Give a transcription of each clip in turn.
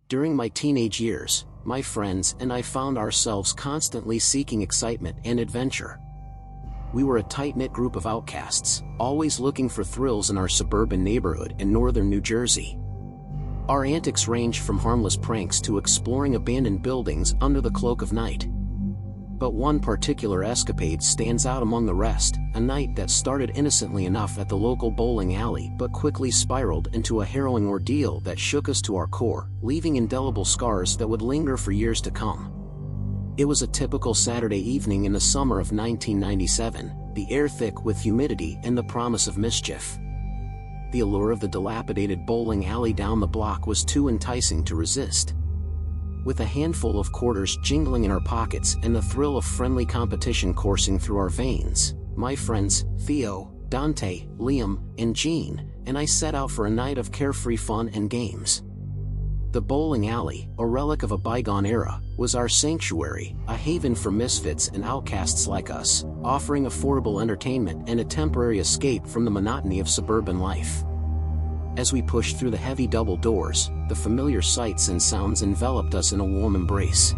During my teenage years, my friends and I found ourselves constantly seeking excitement and adventure. We were a tight-knit group of outcasts, always looking for thrills in our suburban neighborhood in northern New Jersey. Our antics ranged from harmless pranks to exploring abandoned buildings under the cloak of night. But one particular escapade stands out among the rest, a night that started innocently enough at the local bowling alley but quickly spiraled into a harrowing ordeal that shook us to our core, leaving indelible scars that would linger for years to come. It was a typical Saturday evening in the summer of 1997, the air thick with humidity and the promise of mischief. The allure of the dilapidated bowling alley down the block was too enticing to resist. With a handful of quarters jingling in our pockets and the thrill of friendly competition coursing through our veins, my friends, Theo, Dante, Liam, and Jean, and I set out for a night of carefree fun and games. The bowling alley, a relic of a bygone era, was our sanctuary, a haven for misfits and outcasts like us, offering affordable entertainment and a temporary escape from the monotony of suburban life. As we pushed through the heavy double doors, the familiar sights and sounds enveloped us in a warm embrace.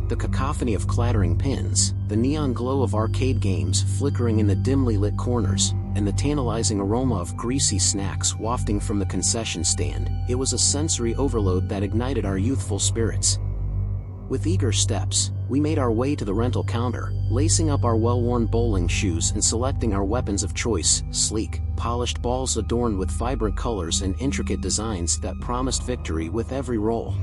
The cacophony of clattering pins, the neon glow of arcade games flickering in the dimly lit corners, and the tantalizing aroma of greasy snacks wafting from the concession stand, it was a sensory overload that ignited our youthful spirits. With eager steps, we made our way to the rental counter, lacing up our well-worn bowling shoes and selecting our weapons of choice, sleek, polished balls adorned with vibrant colors and intricate designs that promised victory with every roll.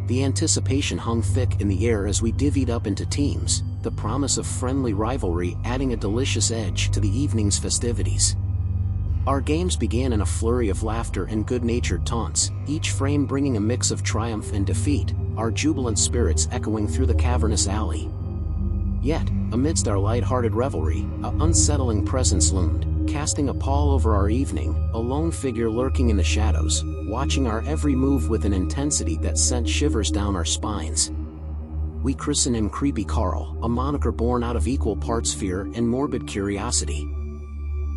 The anticipation hung thick in the air as we divvied up into teams, the promise of friendly rivalry adding a delicious edge to the evening's festivities. Our games began in a flurry of laughter and good-natured taunts, each frame bringing a mix of triumph and defeat, our jubilant spirits echoing through the cavernous alley. Yet, amidst our light-hearted revelry, an unsettling presence loomed, casting a pall over our evening, a lone figure lurking in the shadows, watching our every move with an intensity that sent shivers down our spines. We christened him Creepy Carl, a moniker born out of equal parts fear and morbid curiosity.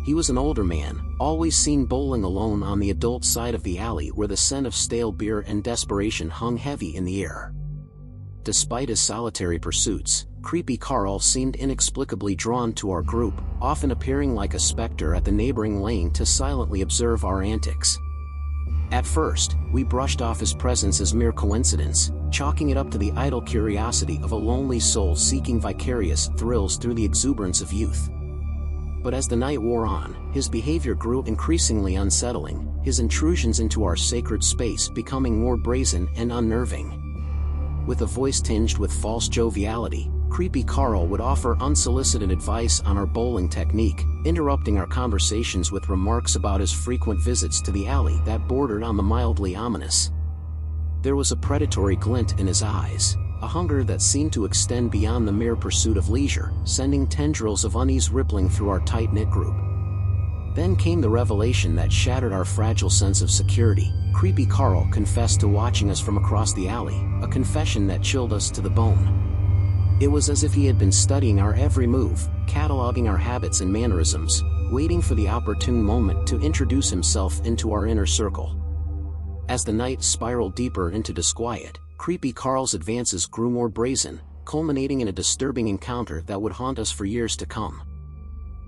He was an older man, always seen bowling alone on the adult side of the alley where the scent of stale beer and desperation hung heavy in the air. Despite his solitary pursuits, Creepy Carl seemed inexplicably drawn to our group, often appearing like a specter at the neighboring lane to silently observe our antics. At first, we brushed off his presence as mere coincidence, chalking it up to the idle curiosity of a lonely soul seeking vicarious thrills through the exuberance of youth. But as the night wore on, his behavior grew increasingly unsettling, his intrusions into our sacred space becoming more brazen and unnerving. With a voice tinged with false joviality, Creepy Carl would offer unsolicited advice on our bowling technique, interrupting our conversations with remarks about his frequent visits to the alley that bordered on the mildly ominous. There was a predatory glint in his eyes, a hunger that seemed to extend beyond the mere pursuit of leisure, sending tendrils of unease rippling through our tight-knit group. Then came the revelation that shattered our fragile sense of security. Creepy Carl confessed to watching us from across the alley, a confession that chilled us to the bone. It was as if he had been studying our every move, cataloging our habits and mannerisms, waiting for the opportune moment to introduce himself into our inner circle. As the night spiraled deeper into disquiet, Creepy Carl's advances grew more brazen, culminating in a disturbing encounter that would haunt us for years to come.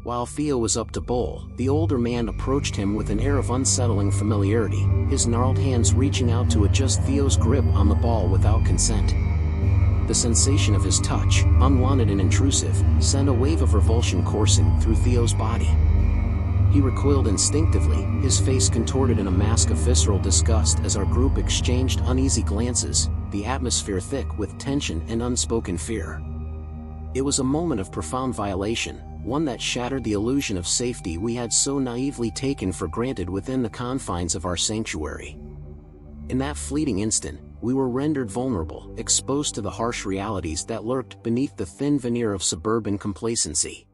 While Theo was up to bowl, the older man approached him with an air of unsettling familiarity, his gnarled hands reaching out to adjust Theo's grip on the ball without consent. The sensation of his touch, unwanted and intrusive, sent a wave of revulsion coursing through Theo's body. He recoiled instinctively, his face contorted in a mask of visceral disgust as our group exchanged uneasy glances, the atmosphere thick with tension and unspoken fear. It was a moment of profound violation, one that shattered the illusion of safety we had so naively taken for granted within the confines of our sanctuary. In that fleeting instant, we were rendered vulnerable, exposed to the harsh realities that lurked beneath the thin veneer of suburban complacency.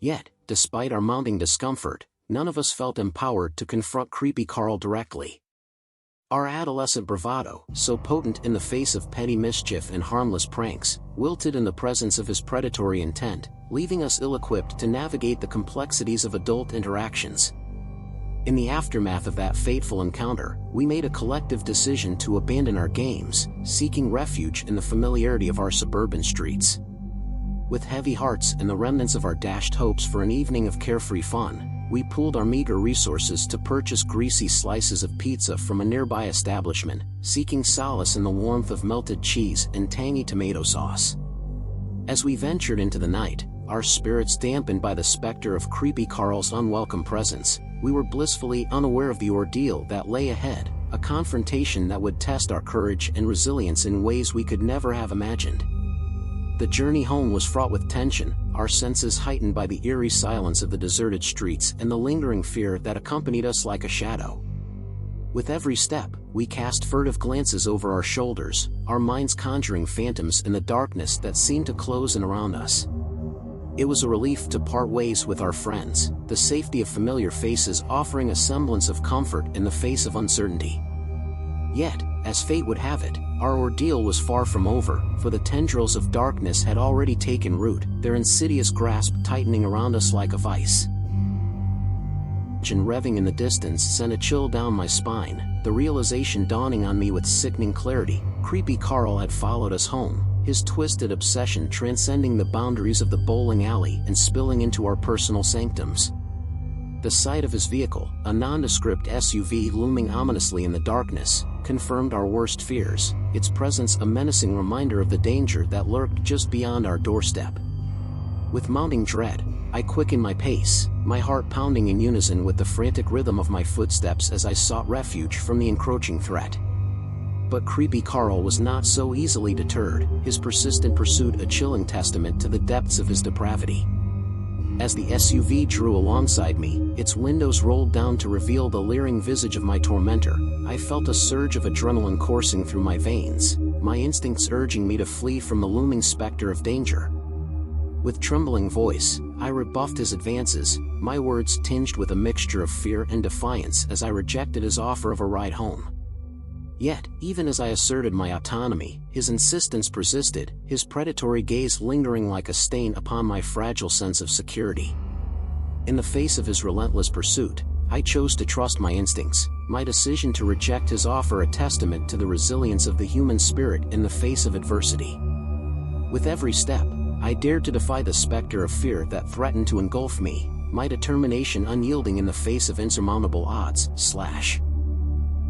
Yet, despite our mounting discomfort, none of us felt empowered to confront Creepy Carl directly. Our adolescent bravado, so potent in the face of petty mischief and harmless pranks, wilted in the presence of his predatory intent, leaving us ill-equipped to navigate the complexities of adult interactions. In the aftermath of that fateful encounter, we made a collective decision to abandon our games, seeking refuge in the familiarity of our suburban streets. With heavy hearts and the remnants of our dashed hopes for an evening of carefree fun, we pooled our meager resources to purchase greasy slices of pizza from a nearby establishment, seeking solace in the warmth of melted cheese and tangy tomato sauce. As we ventured into the night, our spirits dampened by the specter of Creepy Carl's unwelcome presence, we were blissfully unaware of the ordeal that lay ahead, a confrontation that would test our courage and resilience in ways we could never have imagined. The journey home was fraught with tension, our senses heightened by the eerie silence of the deserted streets and the lingering fear that accompanied us like a shadow. With every step, we cast furtive glances over our shoulders, our minds conjuring phantoms in the darkness that seemed to close in around us. It was a relief to part ways with our friends, the safety of familiar faces offering a semblance of comfort in the face of uncertainty. Yet, as fate would have it, our ordeal was far from over, for the tendrils of darkness had already taken root, their insidious grasp tightening around us like a vice. And revving in the distance sent a chill down my spine, the realization dawning on me with sickening clarity: Creepy Carl had followed us home, his twisted obsession transcending the boundaries of the bowling alley and spilling into our personal sanctums. The sight of his vehicle, a nondescript SUV looming ominously in the darkness, confirmed our worst fears, its presence a menacing reminder of the danger that lurked just beyond our doorstep. With mounting dread, I quickened my pace, my heart pounding in unison with the frantic rhythm of my footsteps as I sought refuge from the encroaching threat. But Creepy Carl was not so easily deterred, his persistent pursuit a chilling testament to the depths of his depravity. As the SUV drew alongside me, its windows rolled down to reveal the leering visage of my tormentor, I felt a surge of adrenaline coursing through my veins, my instincts urging me to flee from the looming specter of danger. With trembling voice, I rebuffed his advances, my words tinged with a mixture of fear and defiance as I rejected his offer of a ride home. Yet, even as I asserted my autonomy, his insistence persisted, his predatory gaze lingering like a stain upon my fragile sense of security. In the face of his relentless pursuit, I chose to trust my instincts, my decision to reject his offer a testament to the resilience of the human spirit in the face of adversity. With every step, I dared to defy the specter of fear that threatened to engulf me, my determination unyielding in the face of insurmountable odds.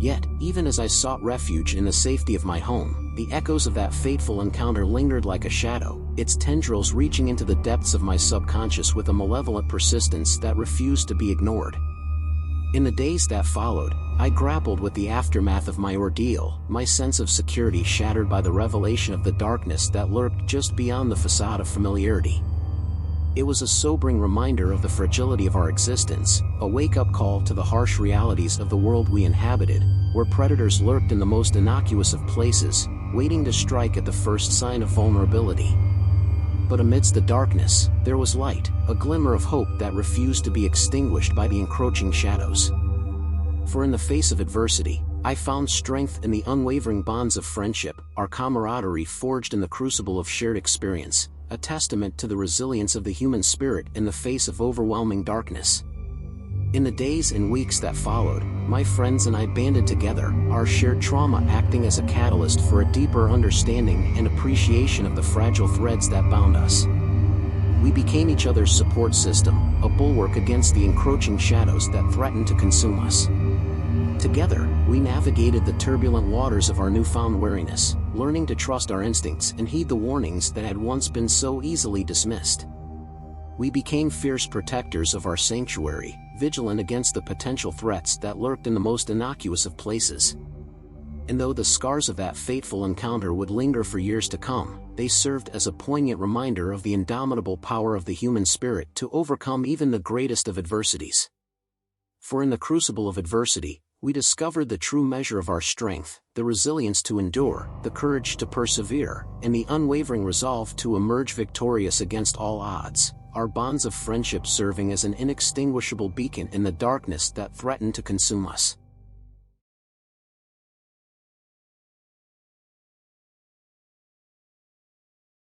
Yet, even as I sought refuge in the safety of my home, the echoes of that fateful encounter lingered like a shadow, its tendrils reaching into the depths of my subconscious with a malevolent persistence that refused to be ignored. In the days that followed, I grappled with the aftermath of my ordeal, my sense of security shattered by the revelation of the darkness that lurked just beyond the facade of familiarity. It was a sobering reminder of the fragility of our existence, a wake-up call to the harsh realities of the world we inhabited, where predators lurked in the most innocuous of places, waiting to strike at the first sign of vulnerability. But amidst the darkness, there was light, a glimmer of hope that refused to be extinguished by the encroaching shadows. For in the face of adversity, I found strength in the unwavering bonds of friendship, our camaraderie forged in the crucible of shared experience, a testament to the resilience of the human spirit in the face of overwhelming darkness. In the days and weeks that followed, my friends and I banded together, our shared trauma acting as a catalyst for a deeper understanding and appreciation of the fragile threads that bound us. We became each other's support system, a bulwark against the encroaching shadows that threatened to consume us. Together, we navigated the turbulent waters of our newfound wariness, learning to trust our instincts and heed the warnings that had once been so easily dismissed. We became fierce protectors of our sanctuary, vigilant against the potential threats that lurked in the most innocuous of places. And though the scars of that fateful encounter would linger for years to come, they served as a poignant reminder of the indomitable power of the human spirit to overcome even the greatest of adversities. For in the crucible of adversity, we discovered the true measure of our strength, the resilience to endure, the courage to persevere, and the unwavering resolve to emerge victorious against all odds, our bonds of friendship serving as an inextinguishable beacon in the darkness that threatened to consume us.